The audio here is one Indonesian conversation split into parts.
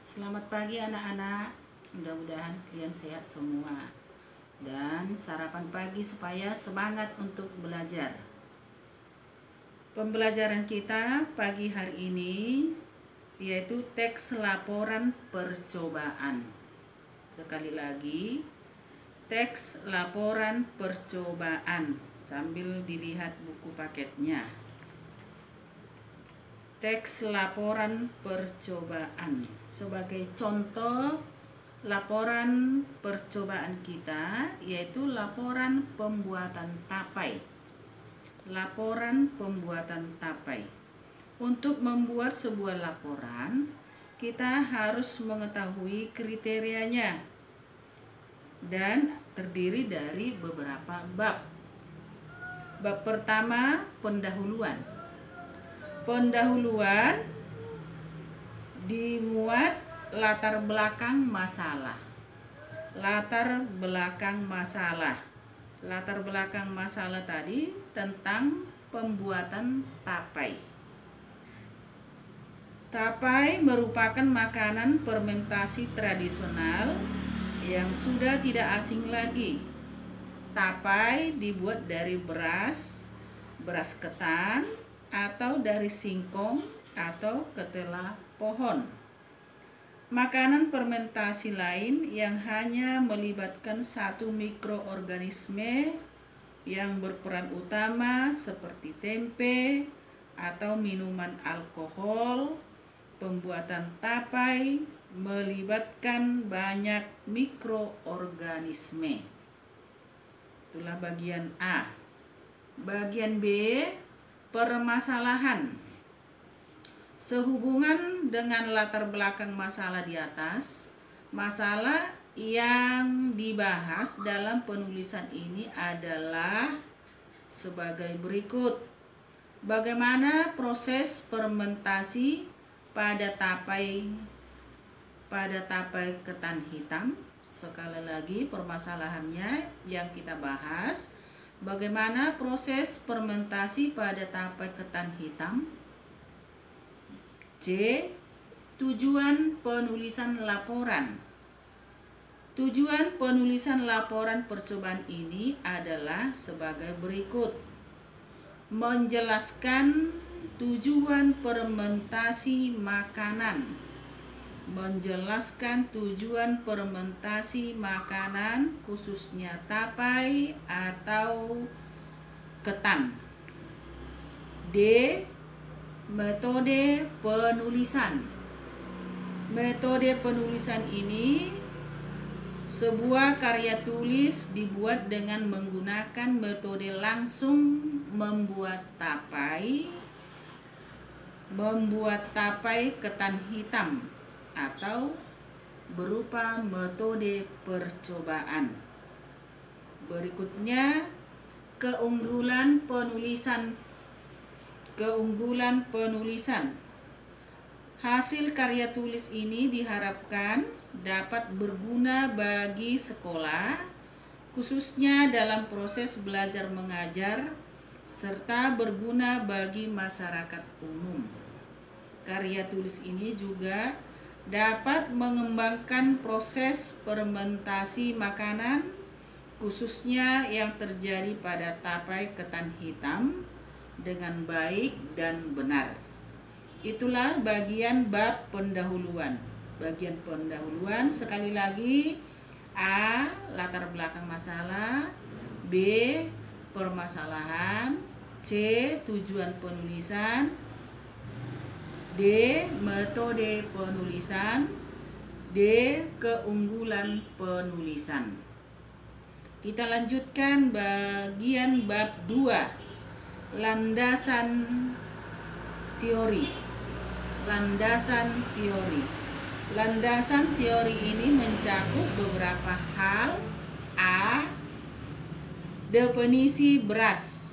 Selamat pagi anak-anak, mudah-mudahan kalian sehat semua dan sarapan pagi supaya semangat untuk belajar. Pembelajaran kita pagi hari ini yaitu teks laporan percobaan. Sekali lagi, teks laporan percobaan sambil dilihat buku paketnya. Teks laporan percobaan sebagai contoh laporan percobaan kita yaitu laporan pembuatan tapai. Laporan pembuatan tapai. Untuk membuat sebuah laporan, kita harus mengetahui kriterianya dan terdiri dari beberapa bab. Bab pertama, pendahuluan. Pendahuluan dimuat latar belakang masalah. Latar belakang masalah. Latar belakang masalah tadi tentang pembuatan tapai. Tapai merupakan makanan fermentasi tradisional yang sudah tidak asing lagi. Tapai dibuat dari beras ketan, atau dari singkong atau ketela pohon. Makanan fermentasi lain yang hanya melibatkan satu mikroorganisme yang berperan utama seperti tempe atau minuman alkohol. Pembuatan tapai melibatkan banyak mikroorganisme. Itulah bagian A. Bagian B, permasalahan. Sehubungan dengan latar belakang masalah di atas, masalah yang dibahas dalam penulisan ini adalah sebagai berikut. Bagaimana proses fermentasi pada tapai ketan hitam? Sekali lagi permasalahannya yang kita bahas. Bagaimana proses fermentasi pada tapai ketan hitam? C. Tujuan penulisan laporan. Tujuan penulisan laporan percobaan ini adalah sebagai berikut. Menjelaskan tujuan fermentasi makanan. Menjelaskan tujuan fermentasi makanan khususnya tapai atau ketan. D. Metode penulisan. Metode penulisan ini sebuah karya tulis dibuat dengan menggunakan metode langsung membuat tapai ketan hitam atau berupa metode percobaan. Berikutnya, keunggulan penulisan. Hasil karya tulis ini diharapkan dapat berguna bagi sekolah, khususnya dalam proses belajar mengajar, serta berguna bagi masyarakat umum. Karya tulis ini juga dapat mengembangkan proses fermentasi makanan, khususnya yang terjadi pada tapai ketan hitam dengan baik dan benar. Itulah bagian bab pendahuluan. Bagian pendahuluan sekali lagi: A. Latar belakang masalah. B. Permasalahan. C. Tujuan penulisan. D. Metode penulisan. D. Keunggulan penulisan. Kita lanjutkan bagian bab 2. Landasan teori. Landasan teori. Landasan teori ini mencakup beberapa hal. A. Definisi beras.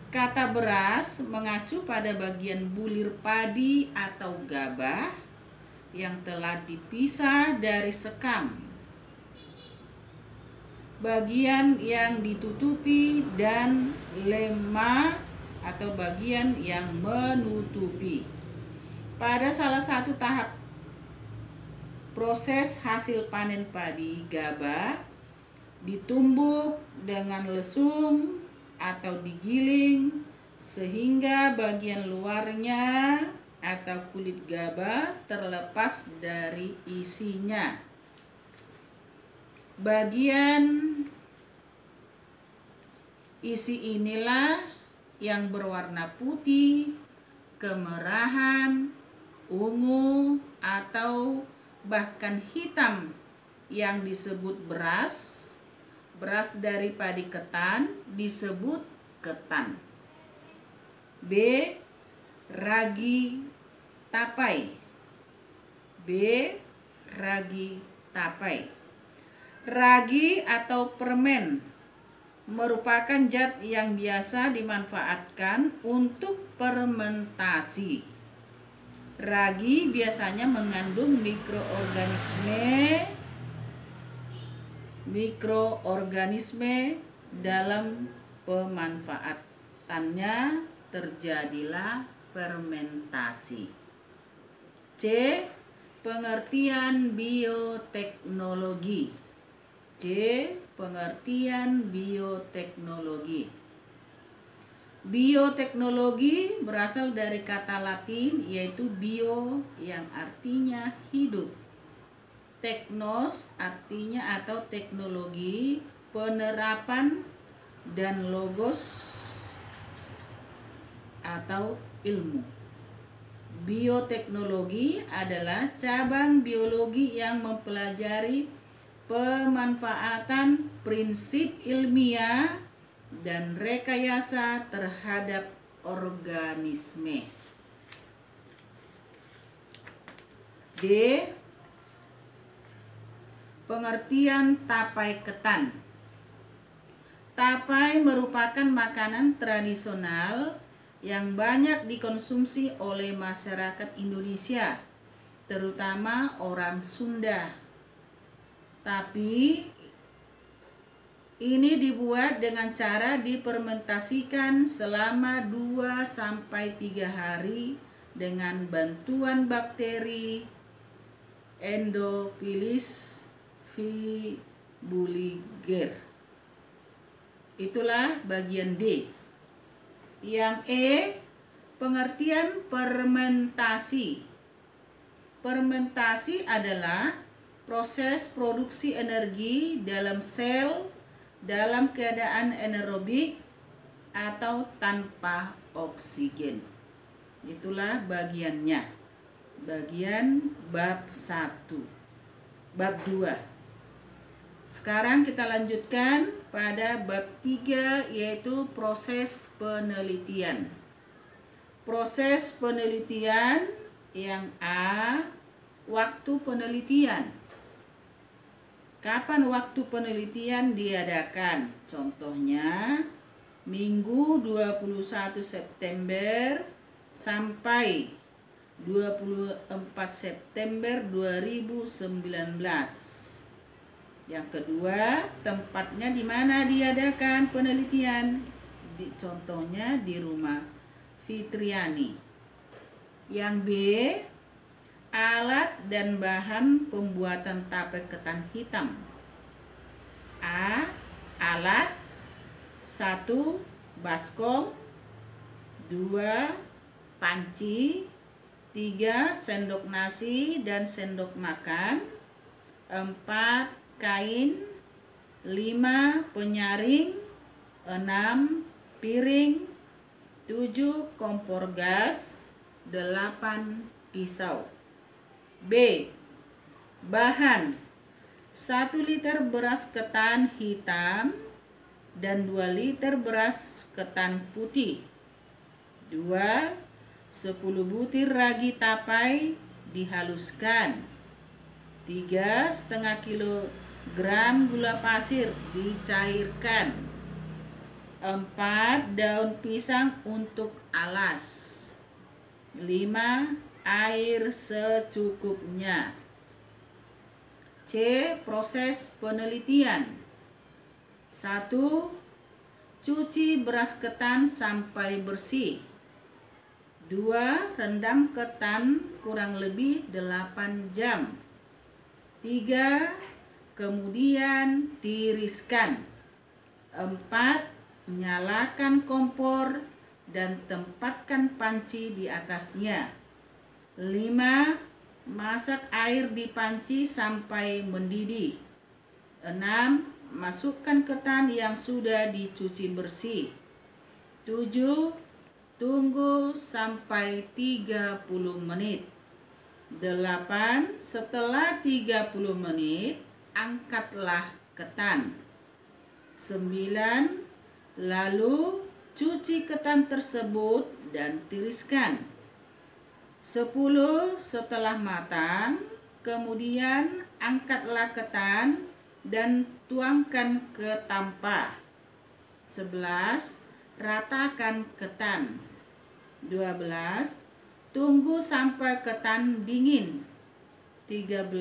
Kata beras mengacu pada bagian bulir padi atau gabah yang telah dipisah dari sekam. Bagian yang ditutupi dan lemma atau bagian yang menutupi. Pada salah satu tahap proses hasil panen padi gabah ditumbuk dengan lesung atau digiling sehingga bagian luarnya atau kulit gabah terlepas dari isinya. Bagian isi inilah yang berwarna putih, kemerahan, ungu, atau bahkan hitam yang disebut beras. Beras dari padi ketan disebut ketan. B. Ragi tapai. B. Ragi tapai. Ragi atau permen merupakan zat yang biasa dimanfaatkan untuk fermentasi. Ragi biasanya mengandung mikroorganisme dalam pemanfaatannya terjadilah fermentasi. C. Pengertian bioteknologi. C. Pengertian bioteknologi. Bioteknologi berasal dari kata Latin yaitu bio yang artinya hidup. Teknos artinya atau teknologi, penerapan, dan logos atau ilmu. Bioteknologi adalah cabang biologi yang mempelajari pemanfaatan prinsip ilmiah dan rekayasa terhadap organisme. D. Pengertian tapai ketan. Tapai merupakan makanan tradisional yang banyak dikonsumsi oleh masyarakat Indonesia, terutama orang Sunda. Tapi ini dibuat dengan cara difermentasikan selama 2-3 hari dengan bantuan bakteri Endophilus fibulliger. Itulah bagian D. Yang E, pengertian fermentasi. Fermentasi adalah proses produksi energi dalam sel dalam keadaan anaerobik atau tanpa oksigen. Itulah bagiannya. Bagian bab 1. Bab 2. Sekarang kita lanjutkan pada bab 3 yaitu proses penelitian. Proses penelitian yang A, waktu penelitian. Kapan waktu penelitian diadakan? Contohnya Minggu 21 September sampai 24 September 2019. Yang kedua, tempatnya di mana diadakan penelitian? Contohnya di rumah Fitriani. Yang B, alat dan bahan pembuatan tape ketan hitam. A. Alat 1. Baskom 2. Panci 3. Sendok nasi dan sendok makan 4. Kain 5. Penyaring 6. Piring 7. Kompor gas 8. Pisau. B. Bahan 1 liter beras ketan hitam dan 2 liter beras ketan putih. 2. 10 butir ragi tapai dihaluskan. 3 setengah kilogram gula pasir dicairkan. 4 daun pisang untuk alas. 5 air secukupnya. C. Proses penelitian. 1. Cuci beras ketan sampai bersih. 2. Rendam ketan kurang lebih 8 jam. 3. Kemudian tiriskan. 4. Nyalakan kompor dan tempatkan panci di atasnya. 5. Masak air di panci sampai mendidih. 6. Masukkan ketan yang sudah dicuci bersih. 7. Tunggu sampai 30 menit. 8. Setelah 30 menit, angkatlah ketan. 9. Lalu cuci ketan tersebut dan tiriskan. 10. Setelah matang, kemudian angkatlah ketan dan tuangkan ke tampah. 11. Ratakan ketan. 12. Tunggu sampai ketan dingin. 13.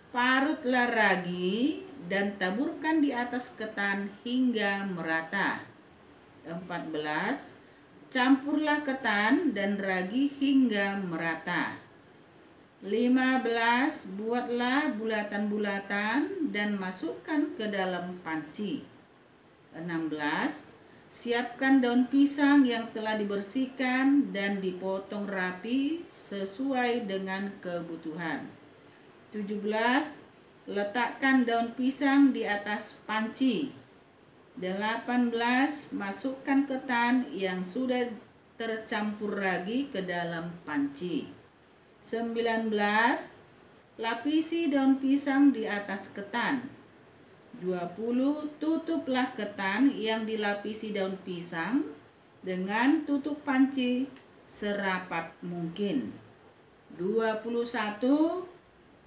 Parutlah ragi dan taburkan di atas ketan hingga merata. 14. Campurlah ketan dan ragi hingga merata. 15. Buatlah bulatan-bulatan dan masukkan ke dalam panci. 16. Siapkan daun pisang yang telah dibersihkan dan dipotong rapi sesuai dengan kebutuhan. 17. Letakkan daun pisang di atas panci. 18. Masukkan ketan yang sudah tercampur ragi ke dalam panci. 19. Lapisi daun pisang di atas ketan. 20. Tutuplah ketan yang dilapisi daun pisang dengan tutup panci serapat mungkin. 21.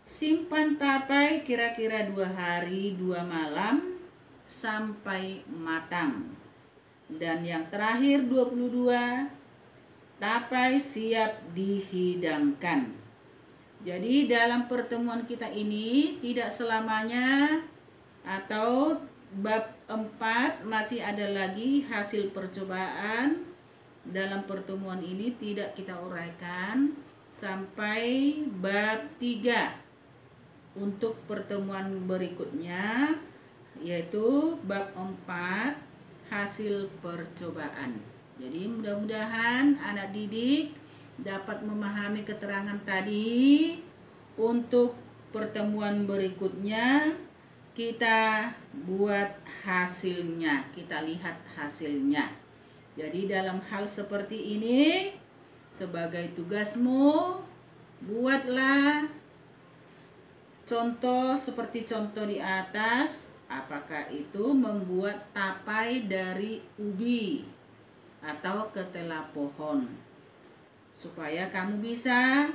Simpan tapai kira-kira 2 hari 2 malam sampai matang. Dan yang terakhir 22. Tapai siap dihidangkan. Jadi dalam pertemuan kita ini tidak selamanya atau bab 4 masih ada lagi hasil percobaan. Dalam pertemuan ini tidak kita uraikan sampai bab 3. Untuk pertemuan berikutnya yaitu bab 4 hasil percobaan. Jadi mudah-mudahan anak didik dapat memahami keterangan tadi. Untuk pertemuan berikutnya kita buat hasilnya, kita lihat hasilnya. Jadi dalam hal seperti ini sebagai tugasmu buatlah contoh seperti contoh di atas, apakah itu membuat tapai dari ubi atau ketela pohon, supaya kamu bisa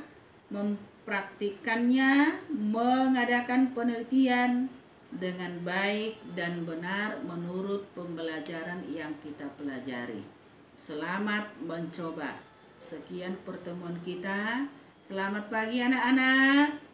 mempraktikkannya, mengadakan penelitian dengan baik dan benar menurut pembelajaran yang kita pelajari. Selamat mencoba. Sekian pertemuan kita. Selamat pagi anak-anak.